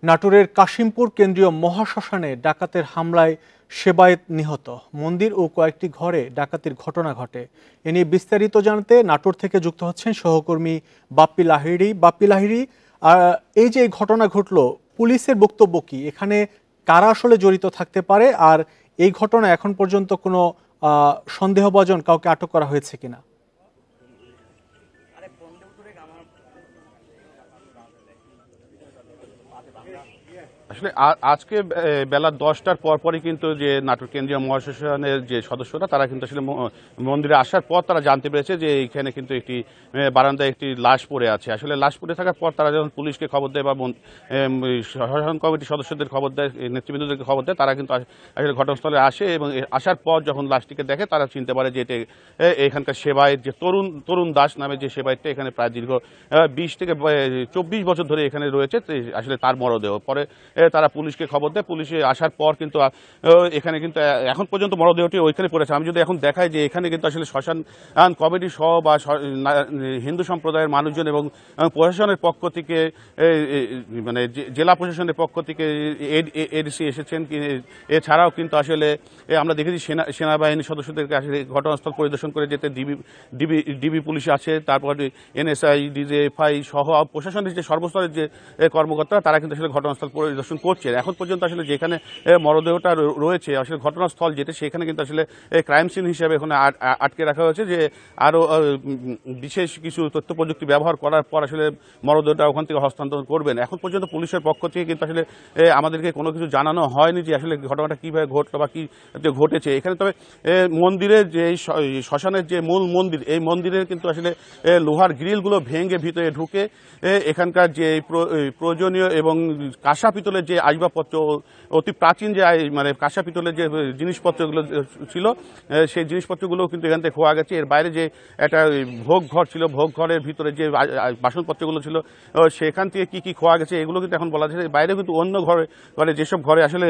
নাটোরের কাশিমপুর কেন্দ্রীয় মহাশ্মশানে ডাকাতের হামলায় সেবায়েত নিহত। মন্দির ও কয়েকটি ঘরে ডাকাতির ঘটনা ঘটে। এ নিয়ে বিস্তারিত জানতে নাটোর থেকে যুক্ত হচ্ছেন সহকর্মী বাপ্পি লাহিড়ী। এই যে ঘটনা ঘটলো, পুলিশের বক্তব্য কি? এখানে কারা আসলে জড়িত থাকতে পারে, আর এই ঘটনা এখন পর্যন্ত কোনো সন্দেহভাজন কাউকে আটক করা হয়েছে কিনা? আসলে আজকে বেলা 10টার পরপরই কিন্তু যে নাটোর কেন্দ্রীয় মহাশ্মশানের যে সদস্যরা তারা কিন্তু আসলে মন্দিরে আসার পর তারা জানতে পেরেছে যে এইখানে কিন্তু একটি বারান্দায় একটি লাশ পড়ে আছে। আসলে লাশ পড়ে থাকার পর তারা যখন পুলিশকে খবর দেয় বা শ্মশান কমিটির সদস্যদের খবর দেয়, নেতৃবৃন্দদেরকে খবর দেয়, তারা কিন্তু আসলে ঘটনাস্থলে আসে এবং আসার পর যখন লাশটিকে দেখে তারা চিনতে পারে যে এটা এখানকার সেবায়েত যে তরুণ দাস নামে যে সেবায়েতটা এখানে প্রায় দীর্ঘ 20 থেকে 24 বছর ধরে এখানে রয়েছে, আসলে তার মরদেহ। পরে তারা পুলিশকে খবর দেয়। পুলিশে আসার পর কিন্তু এখানে কিন্তু এখন পর্যন্ত মরদেহটি ওইখানে পড়েছে। আমি যদি এখন দেখাই যে এখানে কিন্তু আসলে শ্মশান কমিটি সহ বা হিন্দু সম্প্রদায়ের মানুষজন এবং প্রশাসনের পক্ষ থেকে, মানে জেলা প্রশাসনের পক্ষ থেকে এডিসি এসেছেন। এছাড়াও কিন্তু আসলে আমরা দেখেছি সেনাবাহিনীর সদস্যদেরকে আসলে ঘটনাস্থল পরিদর্শন করে যেতে ডিবি পুলিশ আছে, তারপর এনএসআই, ডিজিএফআই সহ প্রশাসনের যে সর্বস্তরের যে কর্মকর্তারা তারা কিন্তু আসলে ঘটনাস্থল পরিদর্শন করছে। এখন পর্যন্ত আসলে যেখানে মরদেহটা রয়েছে আসলে ঘটনাস্থল যেটা, সেখানে কিন্তু আসলে ক্রাইম সিন হিসেবে এখানে আটকে রাখা হয়েছে, যে আরো বিশেষ কিছু তথ্য প্রযুক্তি ব্যবহার করার পর আসলে মরদেহটা ওখান থেকে হস্তান্তর করবেন। এখন পর্যন্ত পুলিশের পক্ষ থেকে কিন্তু আসলে আমাদেরকে কোনো কিছু জানানো হয়নি যে আসলে ঘটনাটা কিভাবে ঘটলো বা কি ঘটেছে এখানে। তবে মন্দিরের যে শ্মশানের যে মূল মন্দির, এই মন্দিরের কিন্তু আসলে লোহার গ্রিলগুলো ভেঙে ভিতরে ঢুকে এখানকার যে প্রয়োজনীয় এবং কাঁসা পিতলের যে আসবাবপত্র, অতি প্রাচীন যে মানে কাঁসা পিতলের যে জিনিসপত্রগুলো ছিল, সেই জিনিসপত্রগুলো কিন্তু এখান থেকে খোয়া গেছে। এর বাইরে যে একটা ভোগ ঘর ছিল, ভোগ ঘরের ভিতরে যে বাসনপত্রগুলো ছিল সেখান থেকে কি খোয়া গেছে এগুলো কিন্তু এখন বলা যাচ্ছে। বাইরে কিন্তু অন্য ঘরে যেসব ঘরে আসলে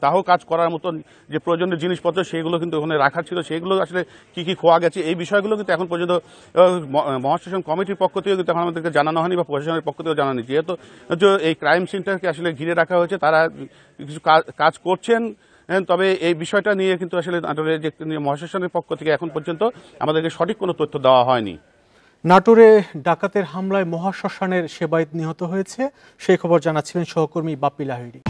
দাহ কাজ করার মতন যে প্রয়োজনীয় জিনিসপত্র সেগুলো কিন্তু ওখানে রাখা ছিল, সেগুলো আসলে কি খোয়া গেছে এই বিষয়গুলো কিন্তু এখন পর্যন্ত মহাশ্মশান কমিটির পক্ষ থেকে কিন্তু এখন আমাদেরকে জানানো হয়নি বা প্রশাসনের পক্ষ থেকে জানানো। যেহেতু এই ক্রাইম সিনটাকে আসলে ঘিরে রাখা হয়েছে, তারা কিছু কাজ করছেন, তবে এই বিষয়টা নিয়ে কিন্তু আসলে নাটোরের যে মহাশ্মশানের পক্ষ থেকে এখন পর্যন্ত আমাদেরকে সঠিক কোনো তথ্য দেওয়া হয়নি। নাটোরে ডাকাতের হামলায় মহাশ্মশানের সেবায়েত নিহত হয়েছে, সেই খবর জানাচ্ছিলেন সহকর্মী বাপ্পি লাহিড়ী।